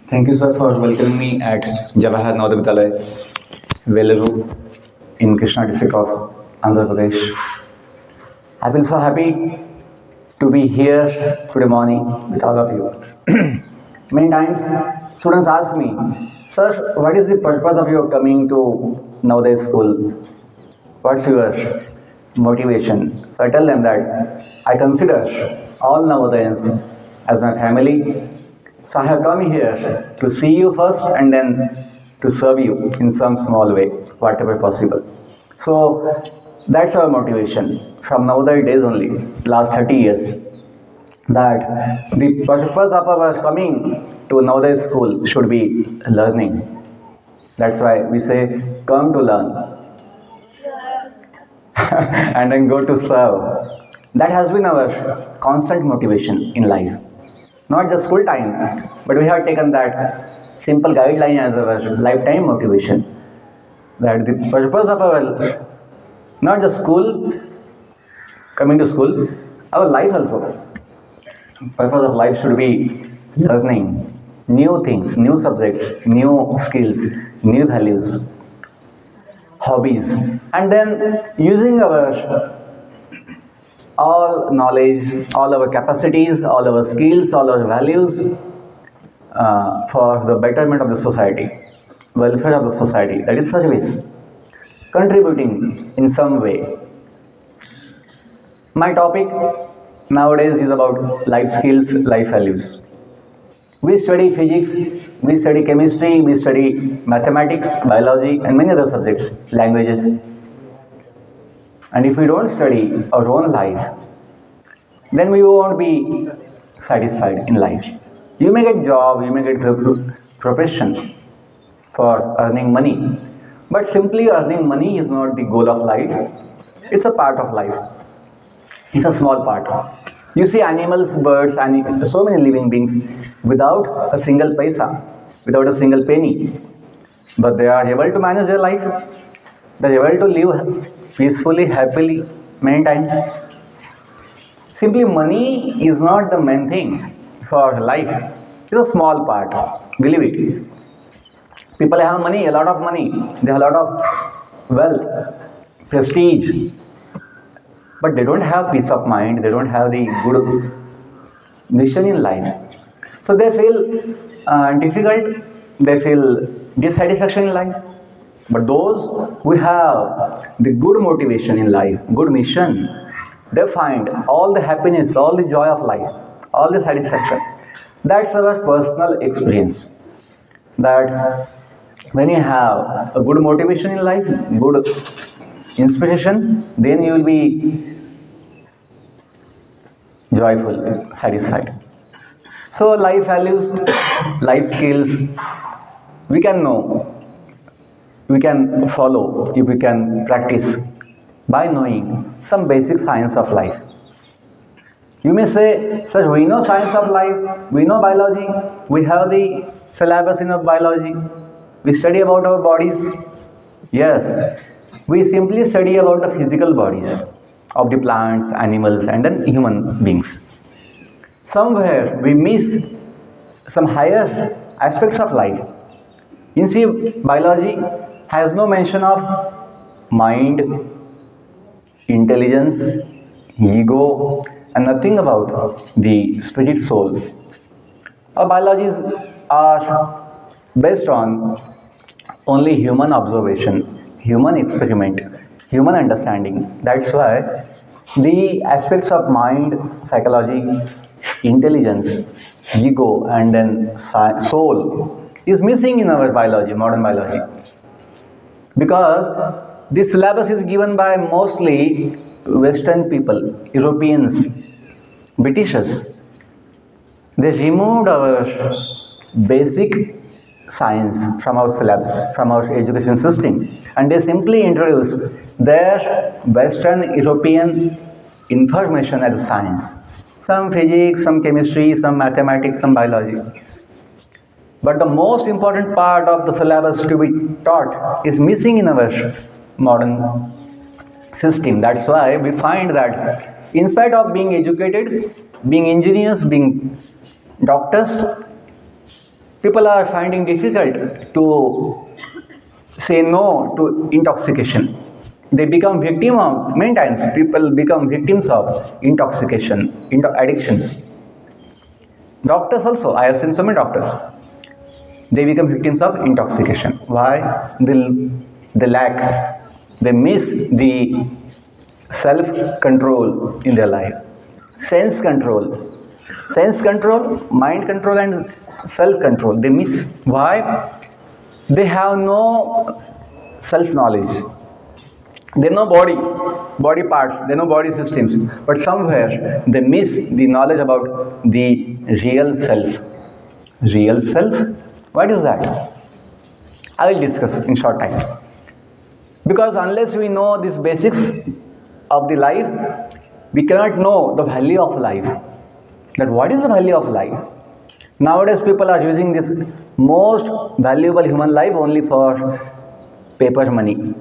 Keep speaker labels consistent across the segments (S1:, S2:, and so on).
S1: Thank you, sir, for welcoming me at Jawahar Navodaya Vidyalaya, Veluru, in Krishna district of Andhra Pradesh. I feel so happy to be here today morning with all of you. Many times, students ask me, "Sir, what is the purpose of your coming to Navodaya school? What's your motivation?" So I tell them that I consider all Navodayans as my family. So I have come here to see you first and then to serve you in some small way, whatever possible. So that's our motivation from Navodaya days only, last 30 years, that the purpose of our coming to Navodaya school should be learning. That's why we say, come to learn and then go to serve. That has been our constant motivation in life. Not just school time, but we have taken that simple guideline as our lifetime motivation. That the purpose of our, not just school, coming to school, our life also. Purpose of life should be learning new things, new subjects, new skills, new values, hobbies, and then using our all knowledge, all our capacities, all our skills, all our values for the betterment of the society, welfare of the society, that is service, contributing in some way. My topic nowadays is about life skills, life values. We study physics, we study chemistry, we study mathematics, biology, and many other subjects, languages. And if we don't study our own life, then we won't be satisfied in life. You may get job, you may get profession for earning money, but simply earning money is not the goal of life. It's a part of life. It's a small part. You see animals, birds, and so many living beings without a single paisa, without a single penny, but they are able to manage their life. They are able to live peacefully, happily, many times. Simply money is not the main thing for life. It's a small part, believe it. People have money, a lot of money. They have a lot of wealth, prestige. But they don't have peace of mind. They don't have the good mission in life. So they feel difficult. They feel dissatisfaction in life. But those who have the good motivation in life, good mission, they find all the happiness, all the joy of life, all the satisfaction. That's our personal experience. That when you have a good motivation in life, good inspiration, then you will be joyful, satisfied. So life values, life skills, we can know, we can follow, if we can practice by knowing some basic science of life. You may say, sir, we know science of life, we know biology, we have the syllabus in biology, we study about our bodies. Yes, we simply study about the physical bodies of the plants, animals, and then human beings. Somewhere we miss some higher aspects of life. You see, biology has no mention of mind, intelligence, ego, and nothing about the spirit soul. Our biologies are based on only human observation, human experiment, human understanding. That's why the aspects of mind, psychology, intelligence, ego, and then soul is missing in our biology, modern biology. Because this syllabus is given by mostly Western people, Europeans, Britishers. They removed our basic science from our syllabus, from our education system, and they simply introduced their Western European information as science. Some physics, some chemistry, some mathematics, some biology. But the most important part of the syllabus to be taught is missing in our modern system. That's why we find that in spite of being educated, being engineers, being doctors, People are finding difficult to say no to intoxication. They become victim of, many times people become victims of intoxication, addictions. Doctors also, I have seen so many doctors, they become victims of intoxication. Why? They lack, they miss the self-control in their life. Sense control, mind control and self-control, they miss. Why? They have no self-knowledge. They know body parts, they know body systems, but somewhere they miss the knowledge about the real self. Real self? What is that? I will discuss in short time. Because unless we know these basics of the life, we cannot know the value of life. That what is the value of life? Nowadays people are using this most valuable human life only for paper money.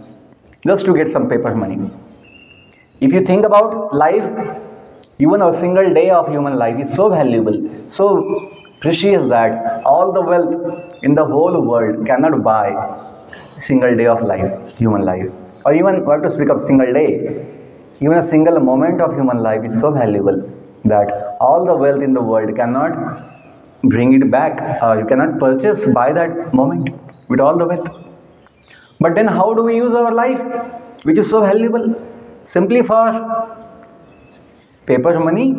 S1: Just to get some paper money. If you think about life, even a single day of human life is so valuable, so precious that all the wealth in the whole world cannot buy a single day of life, human life. Or even, what to speak of single day, even a single moment of human life is so valuable that all the wealth in the world cannot bring it back. You cannot buy that moment with all the wealth. But then how do we use our life, which is so valuable? Simply for paper money,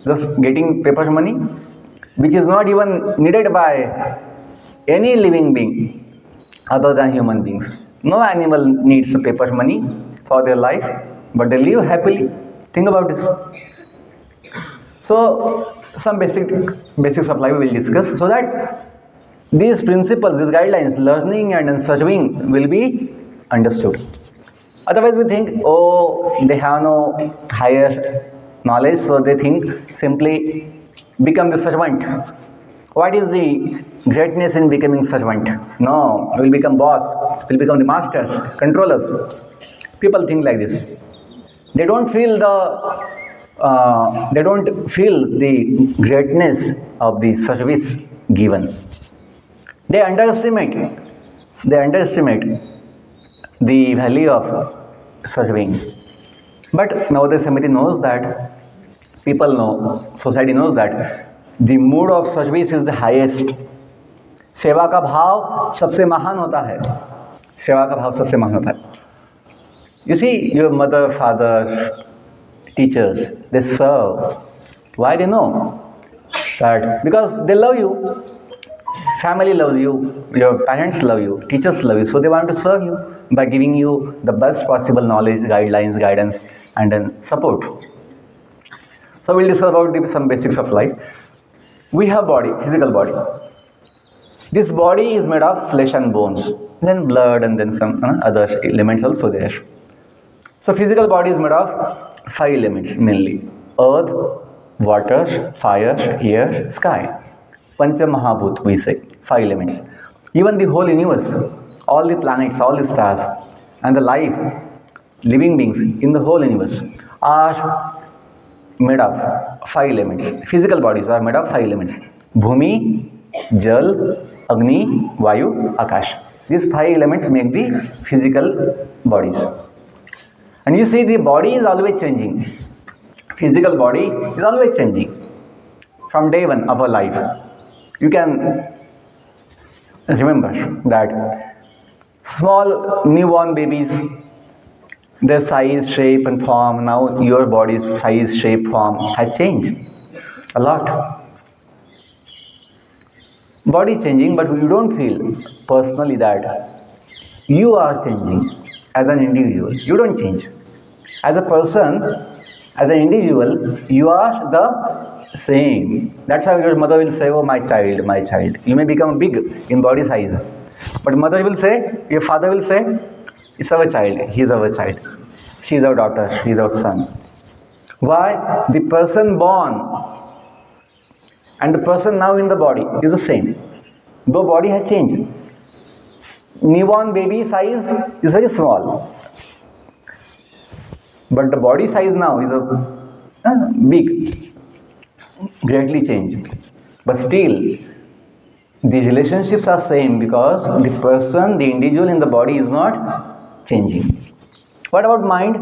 S1: just getting paper money, which is not even needed by any living being other than human beings. No animal needs paper money for their life, but they live happily. Think about this. So, some basics of life we will discuss, so that these principles, these guidelines, learning and serving will be understood. Otherwise we think, oh, they have no higher knowledge, so they think simply become the servant. What is the greatness in becoming servant? No, we will become boss, we will become the masters, controllers. People think like this. They don't feel the greatness of the service given. They underestimate the value of serving. But nowadays somebody knows that, people know, society knows that the mood of service is the highest. सेवा का भाव सबसे महान होता है. सेवा का भाव सबसे महान होता है. You see, your mother, father, teachers, they serve. Why they know? That because they love you. Family loves you, your parents love you, teachers love you, so they want to serve you by giving you the best possible knowledge, guidelines, guidance, and then support. So we'll discuss about some basics of life. We have body, physical body. This body is made of flesh and bones, then blood, and then some other elements also there. So physical body is made of 5 elements mainly: earth, water, fire, air, sky. Pancha Mahabhut, we say, 5 elements. Even the whole universe, all the planets, all the stars, and the life, living beings in the whole universe are made of 5 elements. Physical bodies are made of 5 elements: Bhumi, Jal, Agni, Vayu, Akash. These 5 elements make the physical bodies. And you see, the body is always changing. Physical body is always changing from day one of our life. You can remember that small newborn babies, their size, shape and form, now your body's size, shape, form has changed a lot. Body changing, but you don't feel personally that you are changing as an individual. You don't change. As a person, as an individual, you are the same. That's how your mother will say, oh, my child, my child. You may become big in body size, but mother will say, your father will say, it's our child, he is our child. She is our daughter, he is our son. Why? The person born and the person now in the body is the same, though body has changed. Newborn baby size is very small, but the body size now is big, greatly changed. But still, The relationships are same because the person, the individual in the body is not changing. What about mind?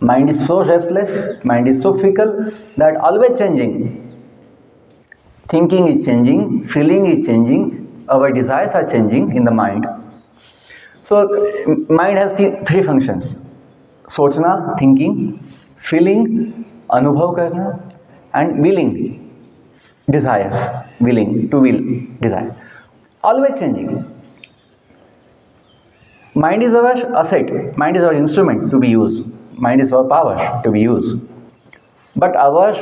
S1: Mind is so restless, mind is so fickle that always changing. Thinking is changing, feeling is changing, our desires are changing in the mind. So mind has three functions: सोचना, thinking, feeling, अनुभव करना, and willing, desires, willing, to will, desire. Always changing. Mind is our asset, mind is our instrument to be used, mind is our power to be used. But our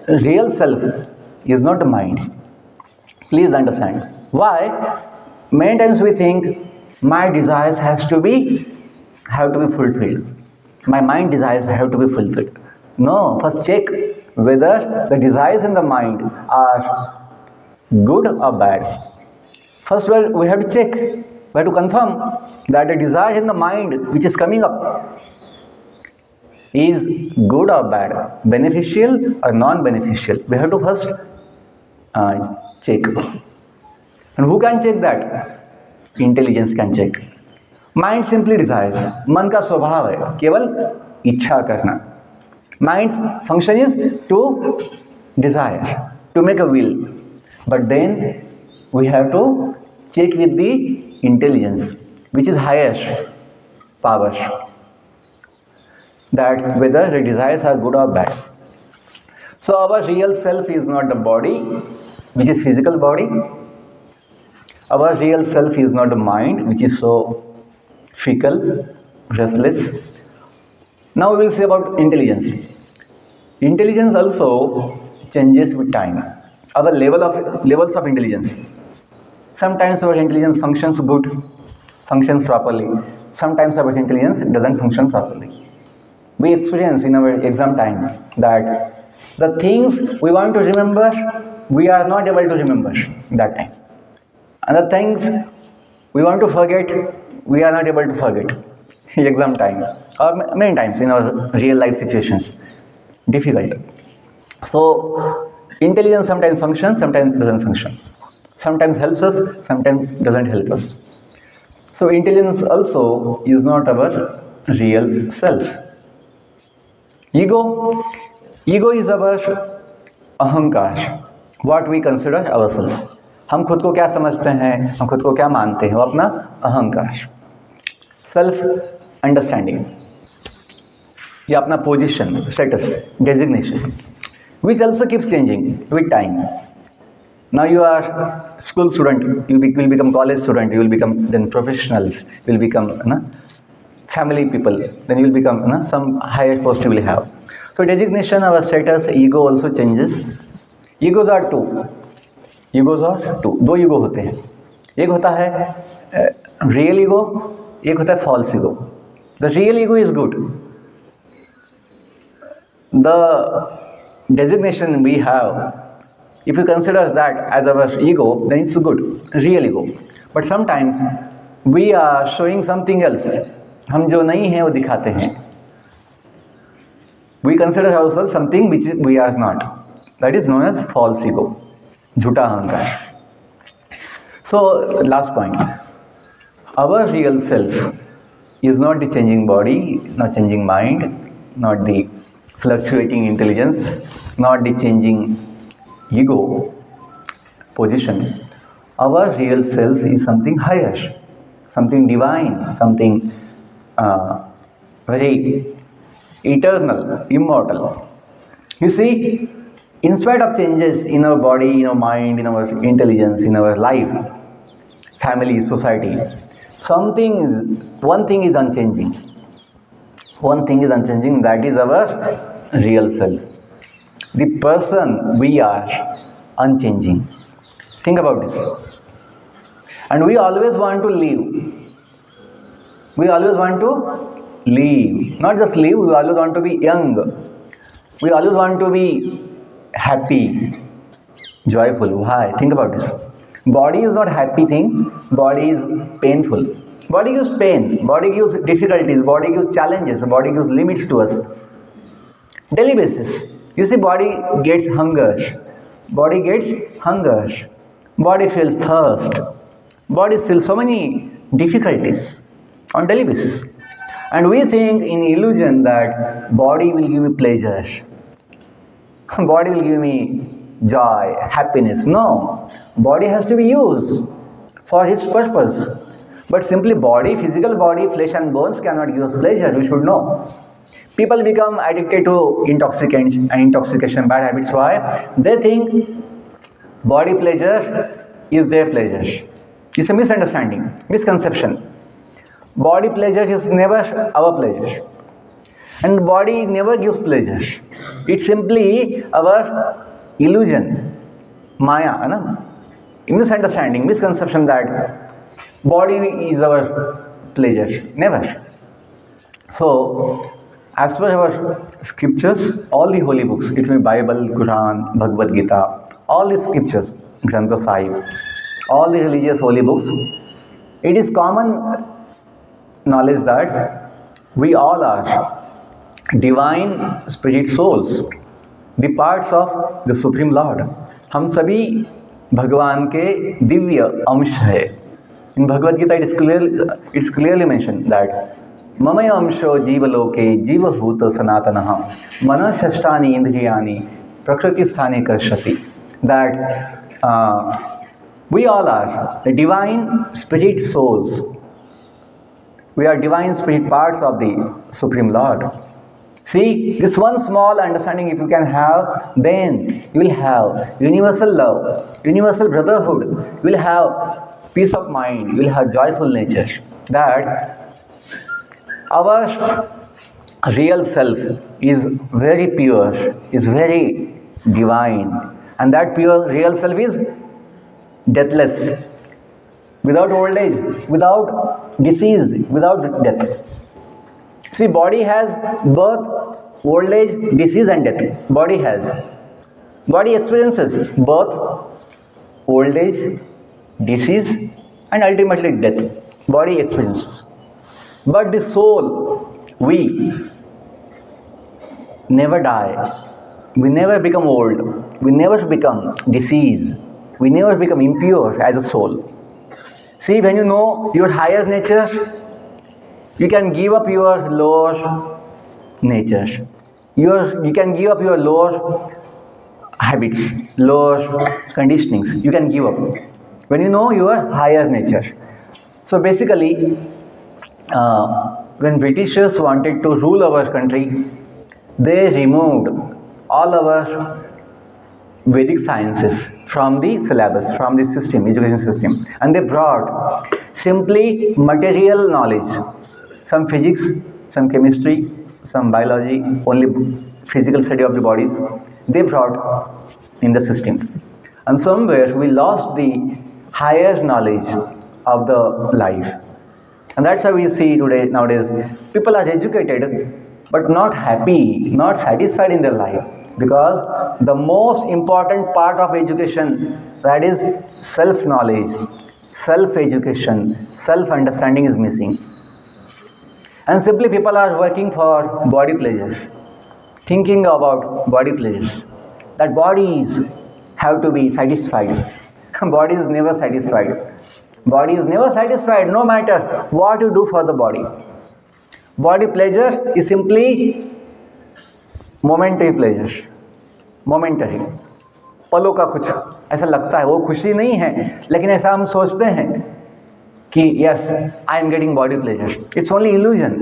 S1: real self is not the mind. Please understand. Why? Many times we think my desires have to be fulfilled. My mind desires have to be fulfilled. No, first check whether the desires in the mind are good or bad. First we have to check, we have to confirm that the desire in the mind which is coming up is good or bad, beneficial or non-beneficial. We have to first check. And who can check that? Intelligence can check. Mind simply desires. मन का स्वभाव है केवल इच्छा करना. Mind's function is to desire, to make a will. But then we have to check with the intelligence, which is higher power, that whether the desires are good or bad. So our real self is not the body, which is physical body. Our real self is not the mind, which is so fickle, restless. Now we will see about intelligence. Intelligence also changes with time. Our levels of intelligence. Sometimes our intelligence functions good, functions properly. Sometimes our intelligence doesn't function properly. We experience in our exam time that the things we want to remember, we are not able to remember that time. And the things we want to forget, we are not able to forget. Exam time, or many times in our real life situations, difficult. So intelligence sometimes functions, sometimes doesn't function. Sometimes helps us, sometimes doesn't help us. So intelligence also is not our real self. Ego is our अहंकार, what we consider ourselves. हम खुद को क्या समझते हैं, हम खुद को क्या मानते हैं, वो अपना अहंकार, सेल्फ अंडरस्टैंडिंग, या अपना position, status, designation, which also keeps changing with time. Now you are school student, you will become college student, you will become then professionals, you will become family people, then you will become some higher post you will have. So designation, our status, ego also changes. Egos are two. दो ego होते हैं. एक होता है real ego, एक होता है false ego. The real ego is good. The designation we have, if you consider that as our ego, then it's good, real ego. But sometimes we are showing something else. हम जो नहीं है वो दिखाते हैं. We consider ourselves something which we are not. That is known as false ego, झूठा अहंकार. So last point, our real self is not the changing body, not changing mind, not the fluctuating intelligence, not the changing ego position. Our real self is something higher, something divine, something very eternal, immortal. You see, in spite of changes in our body, in our mind, in our intelligence, in our life, family, society, one thing is unchanging. One thing is unchanging, that is our real self. The person we are unchanging. Think about this. And we always want to live. We always want to live. Not just live, we always want to be young. We always want to be happy, joyful. Why? Think about this. Body is not happy thing. Body is painful. Body gives pain, body gives difficulties, body gives challenges, body gives limits to us. Daily basis. You see, body gets hunger. Body feels thirst. Bodies feel so many difficulties on daily basis. And we think in illusion that body will give me pleasure. Body will give me joy, happiness. No. Body has to be used for its purpose. But simply body, physical body, flesh and bones cannot give us pleasure. We should know. People become addicted to intoxicants and intoxication, bad habits. Why? They think body pleasure is their pleasure. It's a misunderstanding, misconception. Body pleasure is never our pleasure. And body never gives pleasure. It's simply our illusion, maya, misunderstanding, misconception that body is our pleasure. Never. So, as per our scriptures, all the holy books, it may be Bible, Quran, Bhagavad Gita, all the scriptures, Granth Sahib, all the religious holy books, it is common knowledge that we all are divine spirit souls, the parts of the Supreme Lord. हम सभी भगवान के दिव्य अंश है. In Bhagavad Gita, it's clearly mentioned that ममय अंशो जीवलोके जीवभूत सनातनः मनःषष्ठानि इंद्रियाणि प्रकृति स्थाने कर्षति. That we all are the divine spirit souls. We are divine spirit parts of the Supreme Lord. See, this one small understanding if you can have, then you will have universal love, universal brotherhood, you will have peace of mind, you will have joyful nature. That our real self is very pure, is very divine, and that pure real self is deathless, without old age, without disease, without death. See, body has birth, old age, disease and death. Body has. Body experiences birth, old age, disease and ultimately death. Body experiences. But the soul, we never die. We never become old. We never become diseased. We never become impure as a soul. See, when you know your higher nature, you can give up your lower nature. You can give up your lower habits, lower conditionings. You can give up when you know your higher nature. So basically, when Britishers wanted to rule our country, they removed all our Vedic sciences from the syllabus, from the system, education system, and they brought simply material knowledge. Some physics, some chemistry, some biology, only physical study of the bodies, they brought in the system. And somewhere we lost the higher knowledge of the life. And that's why we see today, nowadays, people are educated but not happy, not satisfied in their life. Because the most important part of education, that is self-knowledge, self-education, self-understanding is missing. And simply people are working for body pleasures, thinking about body pleasures, that bodies have to be satisfied. Body is never satisfied. Body is never satisfied no matter what you do for the body. Body pleasure is simply momentary pleasure, momentary. पलों का कुछ ऐसा लगता है, वो खुशी नहीं है, लेकिन ऐसा हम सोचते हैं कि yes, I am getting body pleasure. It's only illusion.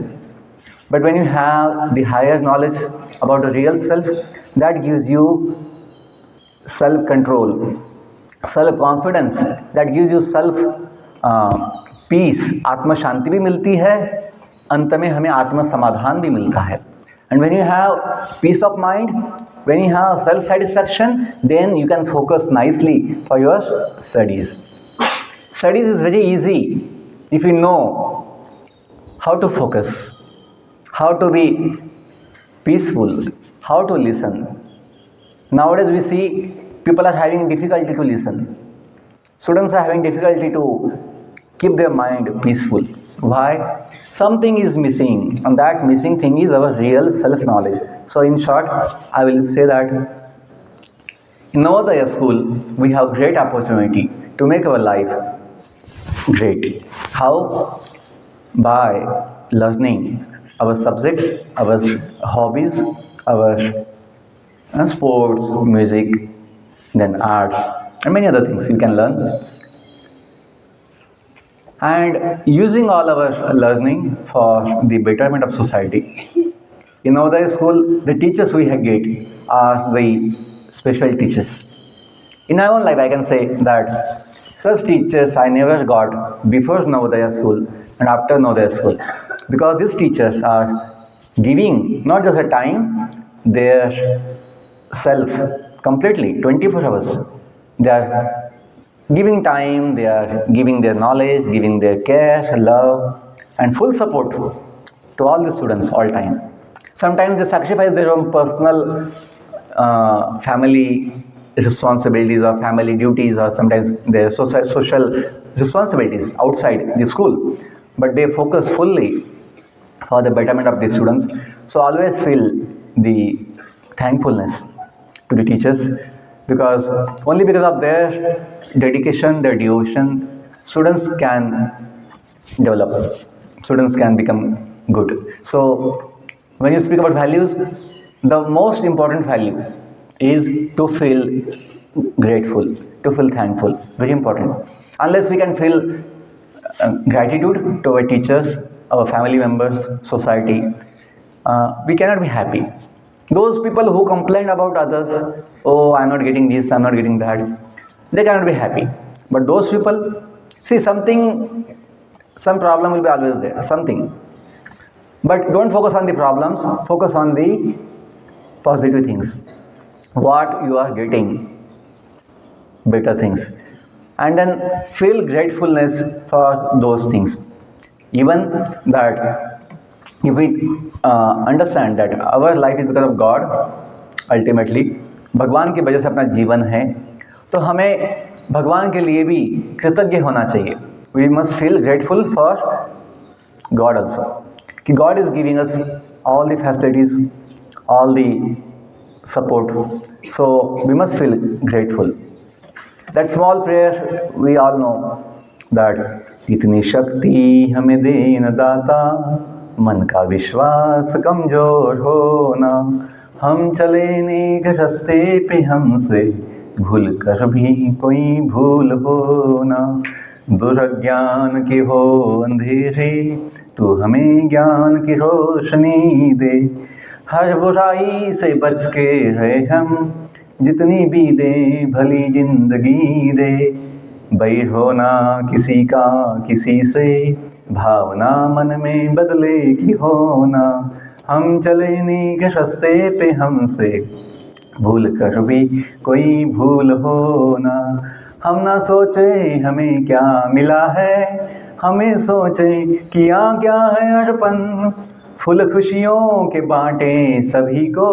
S1: But when you have the higher knowledge about the real self, that gives you self-control, self-confidence, that gives you self-peace. आत्म शांति भी मिलती है, अंत में हमें आत्म समाधान भी मिलता है. And when you have peace of mind, when you have self-satisfaction, then you can focus nicely for your studies. Studies is very easy if you know how to focus, how to be peaceful, how to listen. Nowadays we see people are having difficulty to listen. Students are having difficulty to keep their mind peaceful. Why? Something is missing, and that missing thing is our real self-knowledge. So in short, I will say that In Navodaya school, we have great opportunity to make our life great. How? By learning our subjects, our hobbies, our sports, music, then arts, and many other things you can learn. And using all our learning for the betterment of society. In our school, the teachers we get are the special teachers. In my own life, I can say that such teachers I never got before Navodaya school and after Navodaya school, because these teachers are giving not just a time, their self completely 24 hours. They are giving time, they are giving their knowledge, giving their care, love, and full support to all the students all time. Sometimes they sacrifice their own personal family responsibilities or family duties, or sometimes their social responsibilities outside the school, but they focus fully for the betterment of the students. So always feel the thankfulness to the teachers, because only because of their dedication, their devotion, students can develop, students can become good. So when you speak about values, the most important value is to feel grateful, to feel thankful. Very important. Unless we can feel gratitude to our teachers, our family members, society, we cannot be happy. Those people who complain about others, oh, I'm not getting this, I'm not getting that, they cannot be happy. But those people, see, something, some problem will be always there, something. But don't focus on the problems, focus on the positive things. What you are getting, better things. And then feel gratefulness for those things. Even that if we understand that our life is because of God, ultimately, भगवान की वजह से अपना जीवन है, तो हमें भगवान के लिए भी कृतज्ञ होना चाहिए. We must feel grateful for God also. कि God is giving us all the facilities, all the support. So we must feel grateful. That small prayer we all know that इतनी शक्ति हमें दे न दाता, मन का विश्वास कमजोर हो ना, हम चले नेक रास्ते पे हमसे भूल कर भी कोई भूल हो ना, दुर्ज्ञान के हो अंधेरे तू हमें ज्ञान की रोशनी दे, हर बुराई से बच के रहे हम, जितनी भी दे भली जिंदगी दे, बैर होना किसी का किसी से, भावना मन में बदले की होना, हम चले नेक रास्ते पे हमसे भूल कर भी कोई भूल हो ना, हम ना सोचे हमें क्या मिला है, हमें सोचे किया क्या है अर्पण, फूल खुशियों के बांटे सभी को,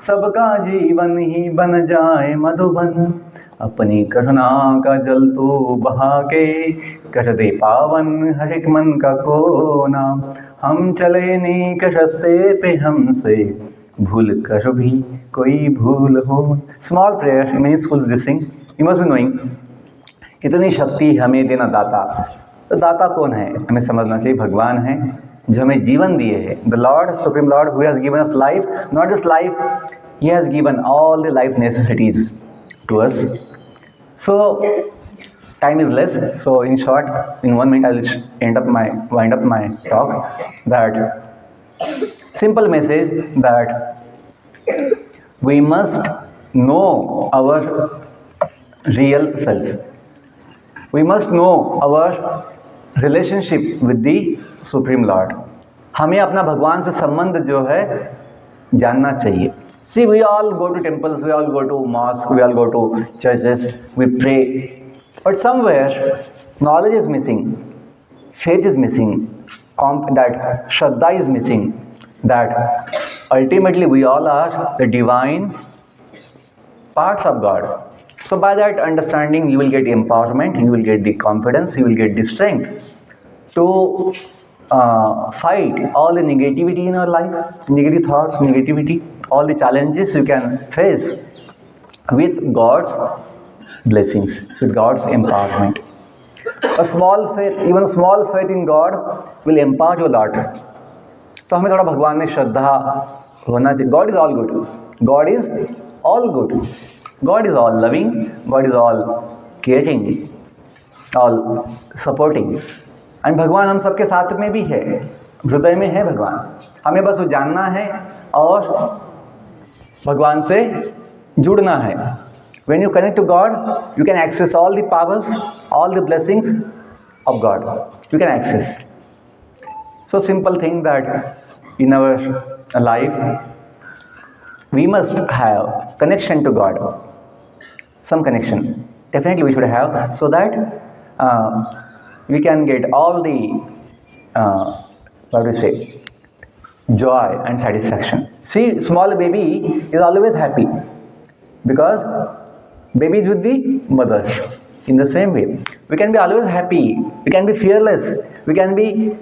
S1: सबका जीवन ही बन जाए मधुबन, अपनी करुणा का जल तो बहा के कर दे पावन हर एक मन का कोना, हम चले नेक रास्ते पे हमसे भूल कर भी कोई भूल हो. Small prayer many schools this thing you must be knowing. इतनी शक्ति हमें देना दाता, तो दाता कौन है हमें समझना चाहिए. भगवान है जो हमें जीवन दिए है. The Lord, supreme Lord, who has given us life, not just life, he has given all the life necessities to us. So time is less, so in short, in 1 minute I will wind up my talk. That simple message that we must know our real self, we must know our relationship with the Supreme Lord. हमें अपना भगवान से संबंध जो है जानना चाहिए. See, we all go to temples, we all go to mosques, we all go to churches, we pray. But somewhere, knowledge is missing, faith is missing, that Shraddha is missing, that ultimately we all are the divine parts of God. So by that understanding, you will get empowerment, you will get the confidence, you will get the strength to fight all the negativity in our life, negative thoughts, negativity, all the challenges you can face. with God's blessings, with God's empowerment. A small faith, even small faith in God will empower you a lot. तो हमें थोड़ा भगवान में श्रद्धा होना चाहिए. God is all good. God is all good. God is all loving. God is all caring, all supporting. And भगवान हम सबके साथ में भी है, हृदय में है भगवान. हमें बस वो जानना है और भगवान से जुड़ना है. When you connect to God, you can access all the powers, all the blessings of God. You can access. So simple thing that in our life, we must have connection to God. Some connection. Definitely we should have, so that we can get all the, what do you say, joy and satisfaction. See, small baby is always happy because baby is with the mother. In the same way, we can be always happy, we can be fearless, we can be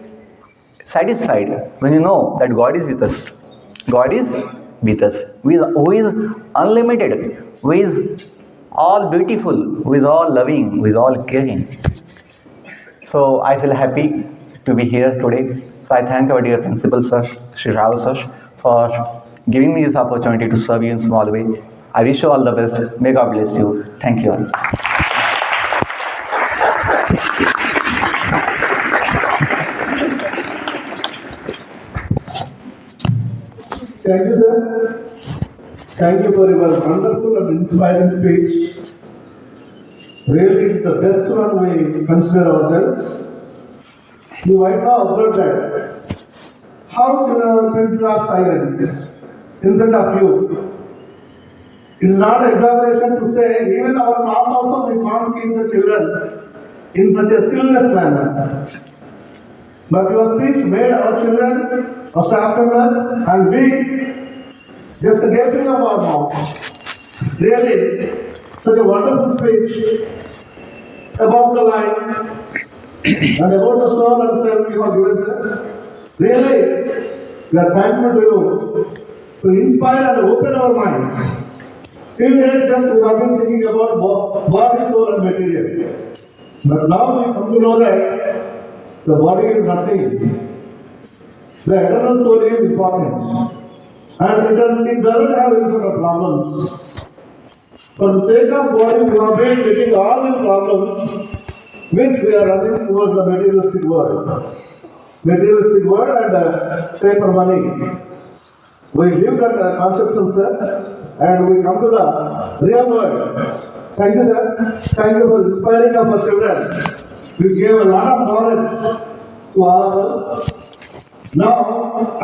S1: satisfied when you know that God is with us. God is with us, who is unlimited, who is all beautiful, who is all loving, who is all caring. So I feel happy to be here today. So I thank our dear principal sir, Shri Rao sir, for giving me this opportunity to serve you in small way. I wish you all the best. May God bless you. Thank you all.
S2: Thank you, sir. Thank you for your wonderful and inspiring speech. Really, it's the best one we consider ourselves. You might have observed that how children of silence in front of you. It is not exaggeration to say, even our class also we can't keep the children in such a stillness manner. But your speech made our children, our staff members, and we just gaping of our mouth. Really, such a wonderful speech about the life and about the soul and self you have given, sir. Really, we are thankful to you to inspire and open our minds. Till then, just we have been thinking about body, soul, and material. But now we come to know that the body is nothing. The eternal soul is important. And it doesn't have any sort of problems. For the sake of body, we have been getting all these problems which we are running towards the materialistic world. Materialistic world and paper money. We leave that conception, sir, and we come to the real world. Thank you, sir. Thank you for inspiring our children. You gave a lot of knowledge to all of us. Now,